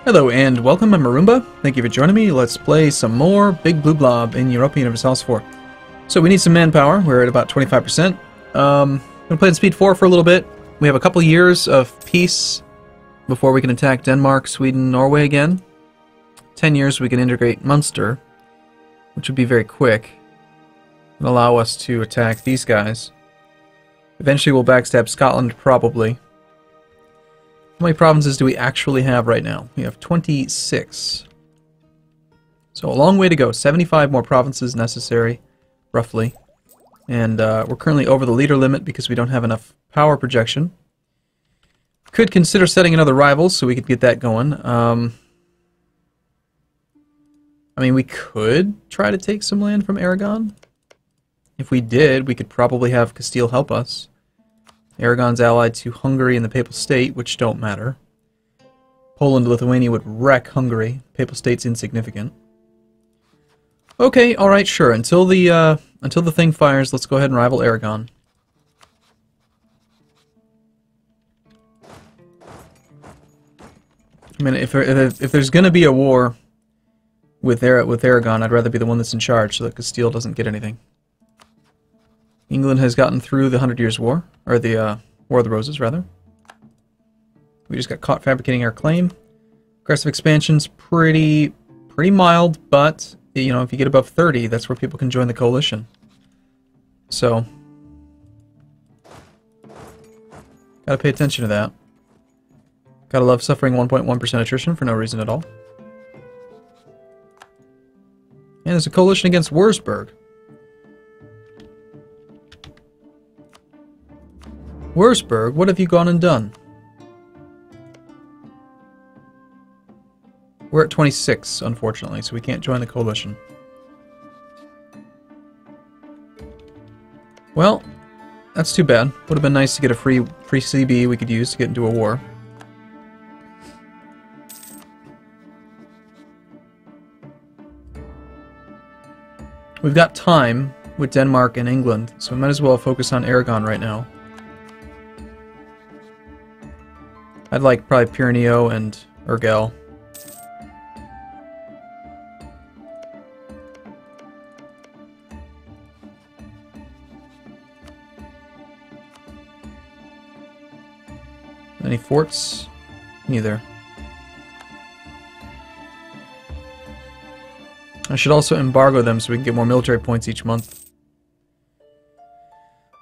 Hello and welcome, I'm Arumba. Thank you for joining me. Let's play some more Big Blue Blob in Europa Universalis IV. So we need some manpower. We're at about 25%. I'm going to play in Speed 4 for a little bit. We have a couple years of peace before we can attack Denmark, Sweden, Norway again. 10 years we can integrate Munster, which would be very quick and allow us to attack these guys. Eventually we'll backstab Scotland, probably. How many provinces do we actually have right now? We have 26. So a long way to go. 75 more provinces necessary, roughly. And we're currently over the leader limit because we don't have enough power projection. Could consider setting another rival so we could get that going. I mean, we could try to take some land from Aragon. If we did, we could probably have Castile help us. Aragon's allied to Hungary and the Papal State, which don't matter. Poland and Lithuania would wreck Hungary. Papal State's insignificant. Okay, alright, sure. Until the thing fires, let's go ahead and rival Aragon. I mean, if there's going to be a war with Aragon, I'd rather be the one that's in charge so that Castile doesn't get anything. England has gotten through the 100 Years' War, or the War of the Roses, rather. We just got caught fabricating our claim. Aggressive expansion's pretty mild, but you know, if you get above 30, that's where people can join the coalition. So, gotta pay attention to that. Gotta love suffering 1.1% attrition for no reason at all. And there's a coalition against Wurzburg. Wurzburg, what have you gone and done? We're at 26, unfortunately, so we can't join the coalition. Well, that's too bad. Would have been nice to get a free CB we could use to get into a war. We've got time with Denmark and England, so we might as well focus on Aragon right now. I'd like probably Pyreneo and Urgell. Any forts? Neither. I should also embargo them so we can get more military points each month.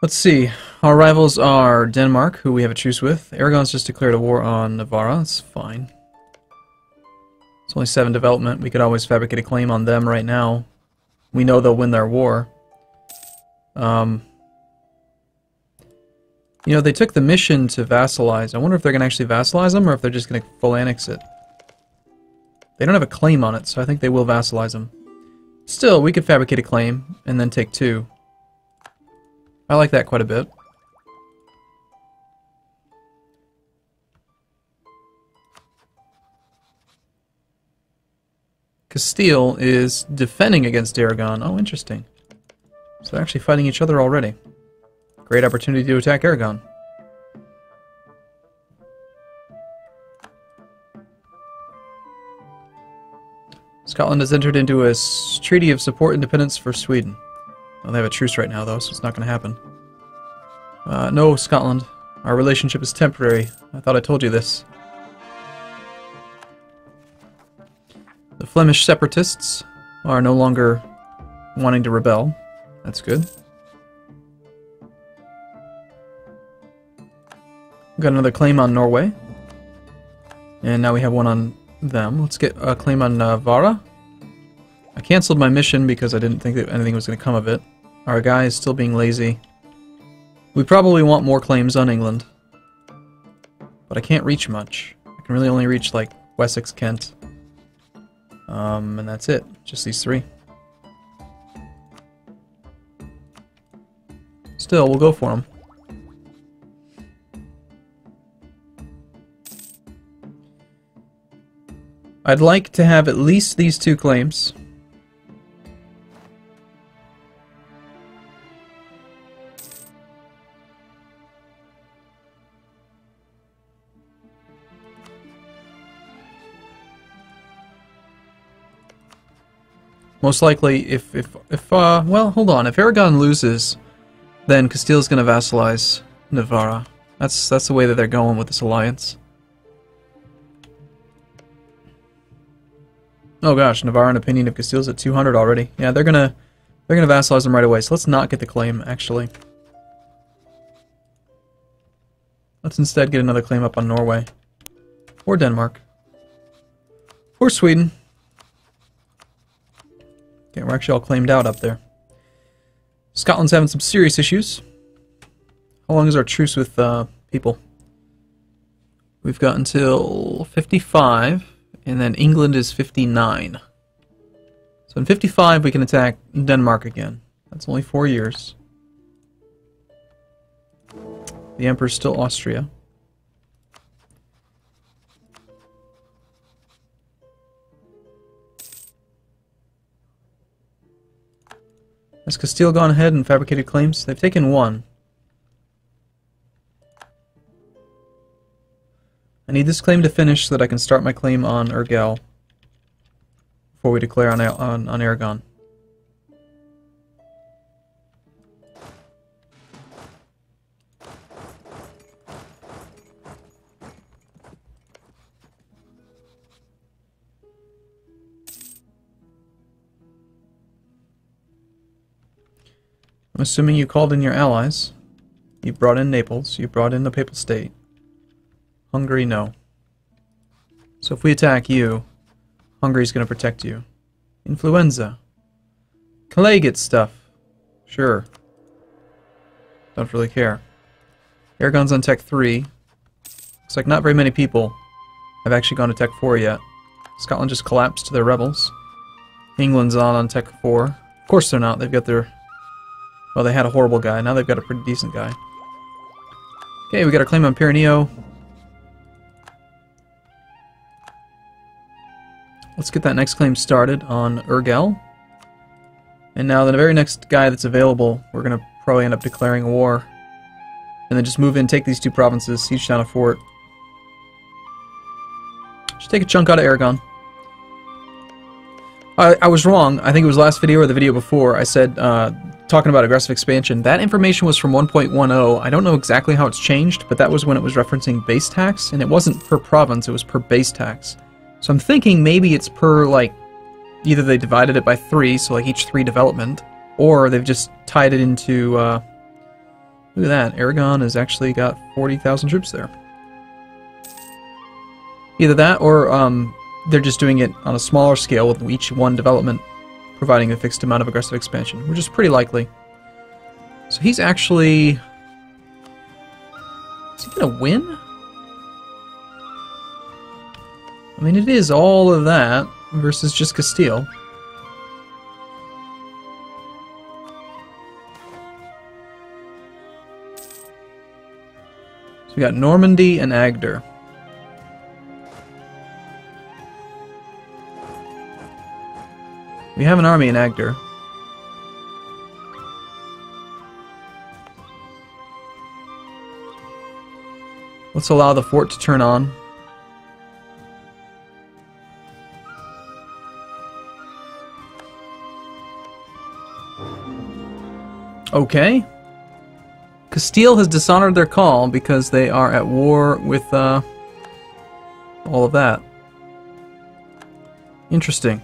Let's see. Our rivals are Denmark, who we have a truce with. Aragon's just declared a war on Navarra. That's fine. It's only 7 development. We could always fabricate a claim on them right now. We know they'll win their war. You know, they took the mission to vassalize. I wonder if they're going to actually vassalize them or if they're just going to full annex it. They don't have a claim on it, so I think they will vassalize them. Still, we could fabricate a claim and then take 2. I like that quite a bit. Castile is defending against Aragon. Oh, interesting. So they're actually fighting each other already. Great opportunity to attack Aragon. Scotland has entered into a treaty of support independence for Sweden. Well, they have a truce right now, though, so it's not going to happen. No, Scotland. Our relationship is temporary. I thought I told you this. The Flemish separatists are no longer wanting to rebel. That's good. We've got another claim on Norway. And now we have one on them. Let's get a claim on Navarra. I cancelled my mission because I didn't think that anything was going to come of it. Our guy is still being lazy. We probably want more claims on England. But I can't reach much. I can really only reach, like, Wessex, Kent. And that's it. Just these 3. Still, we'll go for them. I'd like to have at least these 2 claims. Most likely, well, hold on. If Aragon loses, then Castile's going to vassalize Navarra. That's the way that they're going with this alliance. Oh gosh, Navarra and opinion of Castile's at 200 already. Yeah, they're gonna vassalize them right away. So let's not get the claim. Actually, let's instead get another claim up on Norway or Denmark or Sweden. Okay, we're actually all claimed out up there. Scotland's having some serious issues. How long is our truce with people? We've got until 55. And then England is 59. So in 55 we can attack Denmark again. That's only 4 years. The Emperor's still Austria. Has Castile gone ahead and fabricated claims? They've taken one. I need this claim to finish so that I can start my claim on Urgell before we declare on Aragon. I'm assuming you called in your allies. You brought in Naples. You brought in the Papal State. Hungary, no. So if we attack you, Hungary's going to protect you. Influenza. Calais gets stuff. Sure. Don't really care. Aragon's on Tech 3. Looks like not very many people have actually gone to Tech 4 yet. Scotland just collapsed to their rebels. England's on Tech 4. Of course they're not. They've got their... Well, they had a horrible guy. Now they've got a pretty decent guy. Okay, we got our claim on Pyreneo. Let's get that next claim started on Urgell. And now the very next guy that's available, we're going to probably end up declaring a war. And then just move in, take these two provinces, siege down a fort. Just take a chunk out of Aragon. I was wrong. I think it was last video or the video before. I said, talking about aggressive expansion. That information was from 1.10. I don't know exactly how it's changed, but that was when it was referencing base tax. And it wasn't per province, it was per base tax. So I'm thinking maybe it's per, like, either they divided it by 3, so like each 3 development, or they've just tied it into, look at that, Aragon has actually got 40,000 troops there. Either that, or they're just doing it on a smaller scale with each one development providing a fixed amount of aggressive expansion, which is pretty likely. So he's actually... Is he gonna win? I mean, it is all of that versus just Castile. So we got Normandy and Agder. We have an army in Agder. Let's allow the fort to turn on. Okay. Castile has dishonored their call because they are at war with all of that. Interesting.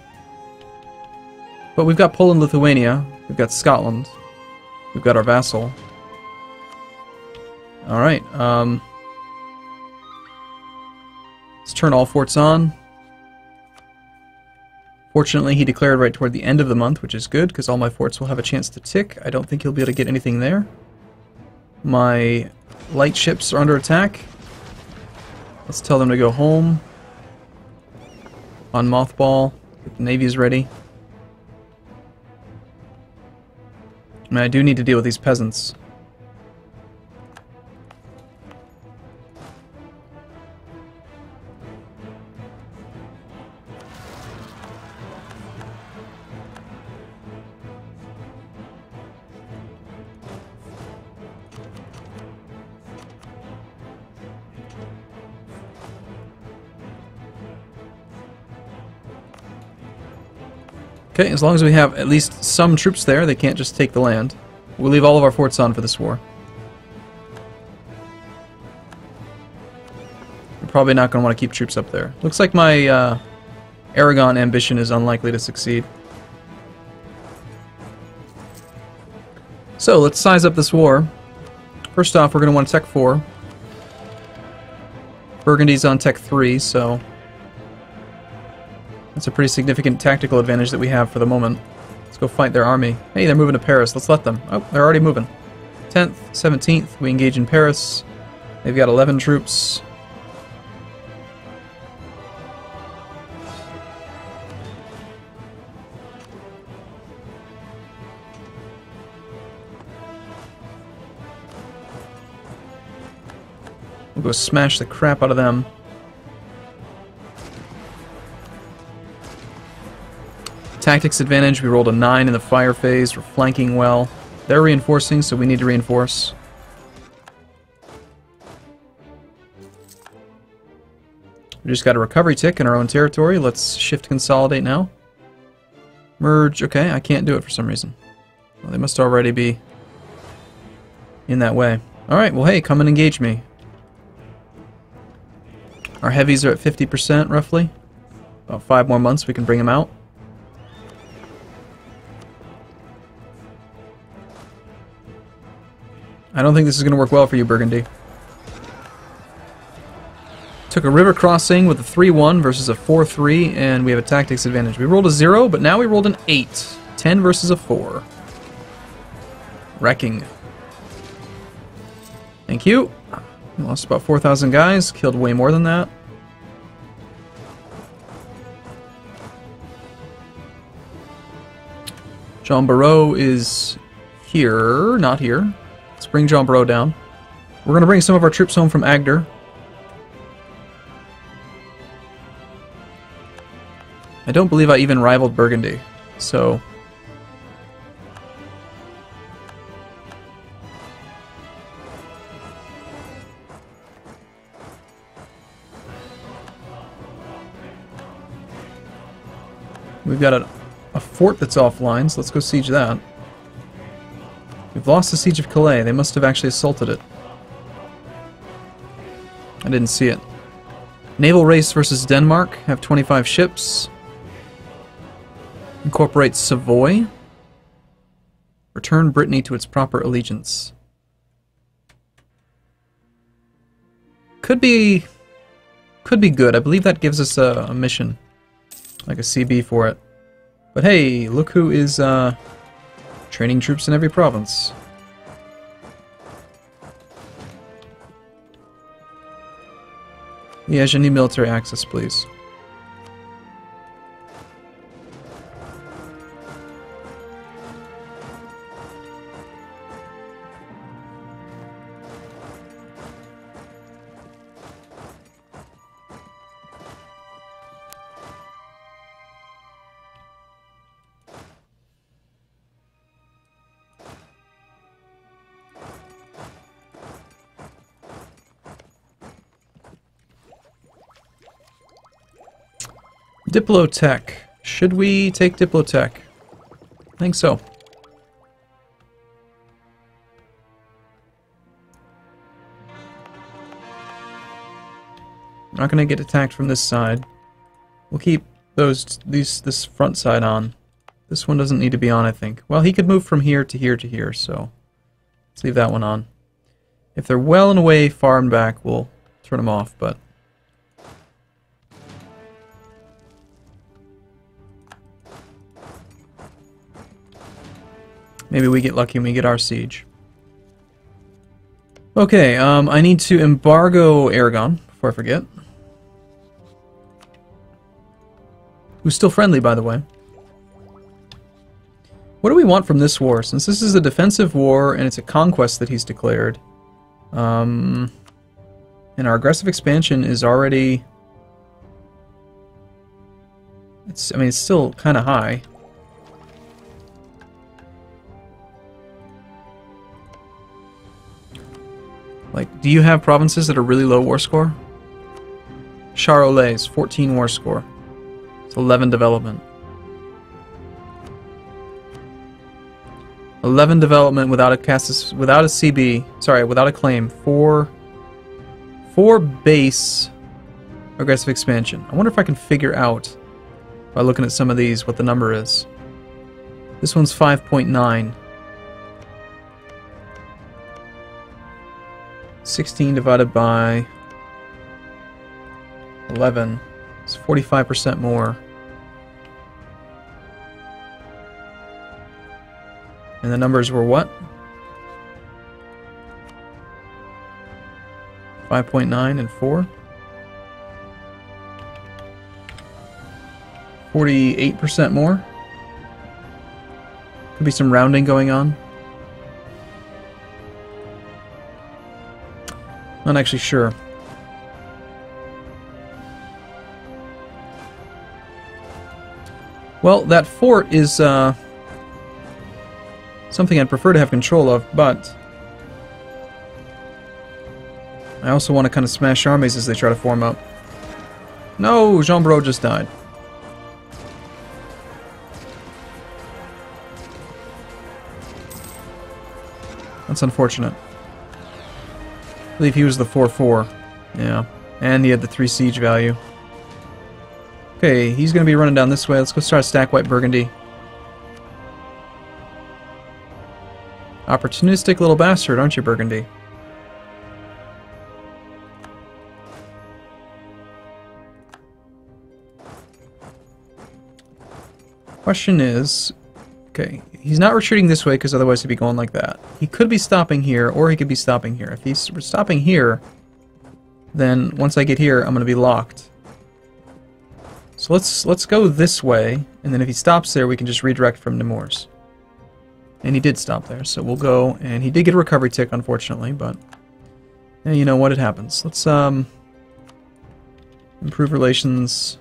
But we've got Poland, Lithuania, we've got Scotland, we've got our vassal. Alright, let's turn all forts on. Fortunately, he declared right toward the end of the month, which is good, because all my forts will have a chance to tick. I don't think he'll be able to get anything there. My light ships are under attack. Let's tell them to go home. On mothball. Get the navies ready. I mean, I do need to deal with these peasants. Okay, as long as we have at least some troops there, they can't just take the land. We'll leave all of our forts on for this war. We're probably not going to want to keep troops up there. Looks like my Aragon ambition is unlikely to succeed. So, let's size up this war. First off, we're going to want Tech 4. Burgundy's on Tech 3, so that's a pretty significant tactical advantage that we have for the moment. Let's go fight their army. Hey, they're moving to Paris. Let's let them. Oh, they're already moving. 10th, 17th, we engage in Paris. They've got 11 troops. We'll go smash the crap out of them. Tactics advantage, we rolled a 9 in the fire phase. We're flanking well. They're reinforcing, so we need to reinforce. We just got a recovery tick in our own territory. Let's shift consolidate now. Merge, okay, I can't do it for some reason. Well, they must already be in that way. Alright, well hey, come and engage me. Our heavies are at 50% roughly. About 5 more months we can bring them out. I don't think this is going to work well for you, Burgundy. Took a river crossing with a 3-1 versus a 4-3, and we have a tactics advantage. We rolled a 0, but now we rolled an 8. 10 versus a 4. Wrecking. Thank you. We lost about 4,000 guys, killed way more than that. Jean Barreau is here, not here. Let's bring Jean Barreau down. We're going to bring some of our troops home from Agder. I don't believe I even rivaled Burgundy, so... We've got a fort that's offline, so let's go siege that. We've lost the siege of Calais. They must have actually assaulted it. I didn't see it. Naval race versus Denmark. Have 25 ships. Incorporate Savoy. Return Brittany to its proper allegiance. Could be good. I believe that gives us a mission. Like a CB for it. But hey, look who is training troops in every province. Yeah, I need military access, please. Diplotech. Should we take Diplotech? I think so. We're not going to get attacked from this side. We'll keep this front side on. This one doesn't need to be on, I think. Well, he could move from here to here to here, so let's leave that one on. If they're well and away, far and back, we'll turn them off, but... maybe we get lucky and we get our siege. Okay, I need to embargo Aragon, before I forget. Who's still friendly, by the way. What do we want from this war? Since this is a defensive war and it's a conquest that he's declared, and our aggressive expansion is already... I mean, it's still kind of high. Like, do you have provinces that are really low war score? Charolais, 14 war score. It's 11 development. 11 development without a without a CB. Sorry, without a claim. 4 base aggressive expansion. I wonder if I can figure out by looking at some of these what the number is. This one's 5.9. 16 divided by 11. It's 45% more. And the numbers were what? 5.9 and 4. 48% more. Could be some rounding going on. Not actually sure. Well, that fort is something I'd prefer to have control of, but I also want to kind of smash armies as they try to form up. No, Jean Bro just died. That's unfortunate. I believe he was the 4-4. Yeah. And he had the 3 siege value. Okay, he's going to be running down this way. Let's go start stack wipe Burgundy. Opportunistic little bastard, aren't you, Burgundy? Question is, okay, he's not retreating this way because otherwise he'd be going like that. He could be stopping here, or he could be stopping here. If he's stopping here, then once I get here, I'm going to be locked. So let's go this way, and then if he stops there, we can just redirect from Nemours. And he did stop there, so we'll go, and he did get a recovery tick, unfortunately, but yeah, you know what, it happens. Let's improve relations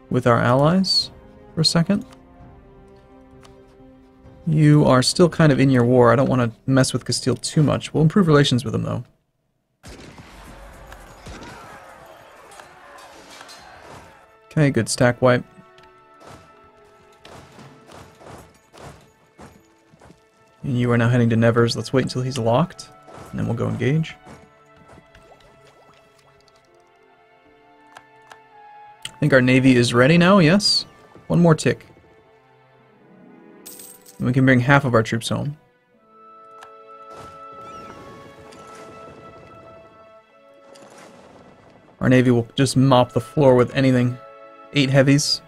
with our allies for a second. You are still kind of in your war. I don't want to mess with Castile too much. We'll improve relations with them, though. Okay, good stack wipe. And you are now heading to Nevers. Let's wait until he's locked, and then we'll go engage. I think our navy is ready now, yes? One more tick. And we can bring half of our troops home. Our navy will just mop the floor with anything. 8 heavies.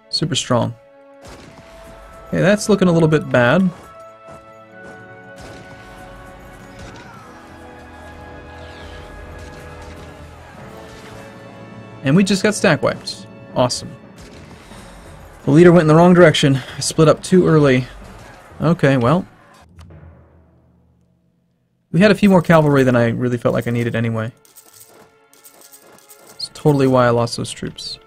Super strong. Okay, that's looking a little bit bad. And we just got stack wiped. Awesome. The leader went in the wrong direction. I split up too early. Okay, well. We had a few more cavalry than I really felt like I needed anyway. It's totally why I lost those troops.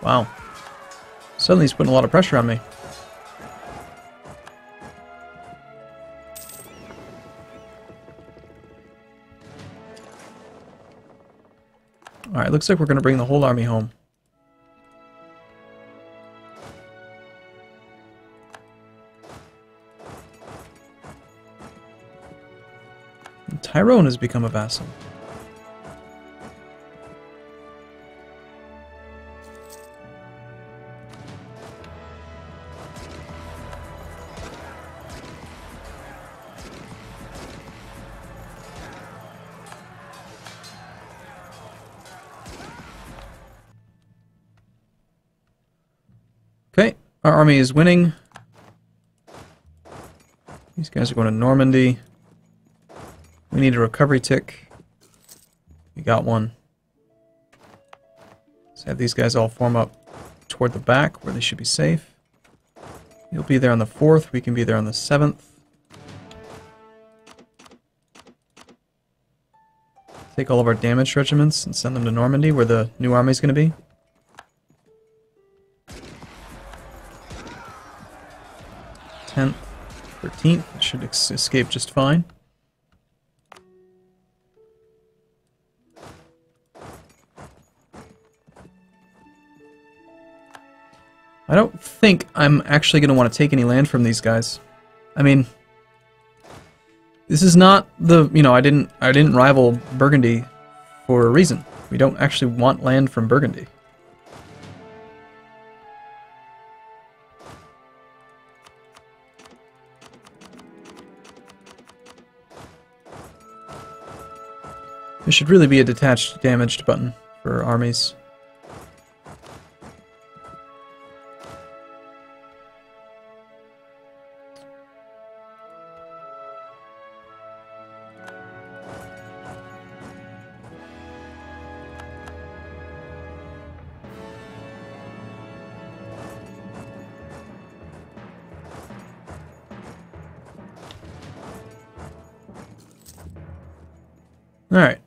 Wow. Suddenly he's putting a lot of pressure on me. Alright, looks like we're going to bring the whole army home. And Tyrone has become a vassal. Okay, our army is winning. These guys are going to Normandy. We need a recovery tick. We got one. Let's have these guys all form up toward the back where they should be safe. You'll be there on the 4th. We can be there on the 7th. Take all of our damaged regiments and send them to Normandy where the new army is going to be. 10th, 13th, should escape just fine. I don't think I'm actually going to want to take any land from these guys. I mean, this is not the, you know, I didn't rival Burgundy for a reason. We don't actually want land from Burgundy. There should really be a detached damaged button for armies. Alright.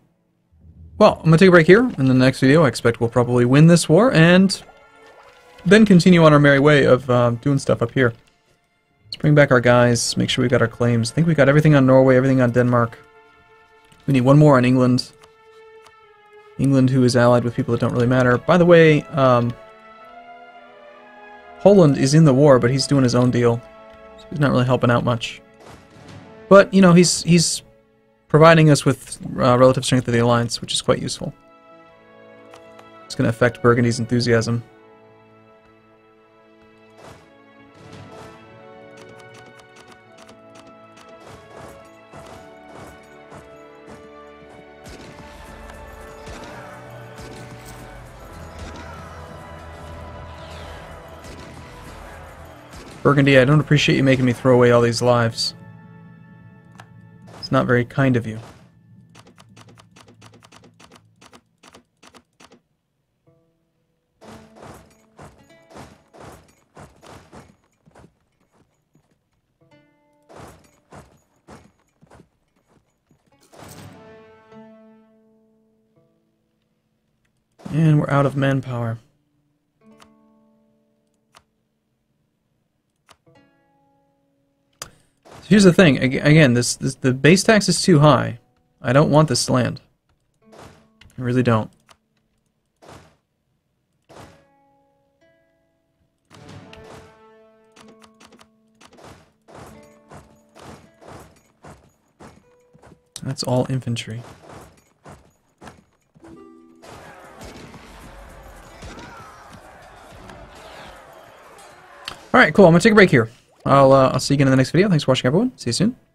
Well, I'm going to take a break here. In the next video, I expect we'll probably win this war, and then continue on our merry way of doing stuff up here. Let's bring back our guys, make sure we've got our claims. I think we got everything on Norway, everything on Denmark. We need one more on England. England, who is allied with people that don't really matter. By the way, Poland is in the war, but he's doing his own deal. So he's not really helping out much. But, you know, he's providing us with relative strength of the alliance, which is quite useful. It's going to affect Burgundy's enthusiasm. Burgundy, I don't appreciate you making me throw away all these lives. It's not very kind of you. And we're out of manpower. Here's the thing. Again, the base tax is too high. I don't want this land. I really don't. That's all infantry. Alright, cool. I'm going to take a break here. I'll see you again in the next video. Thanks for watching, everyone. See you soon.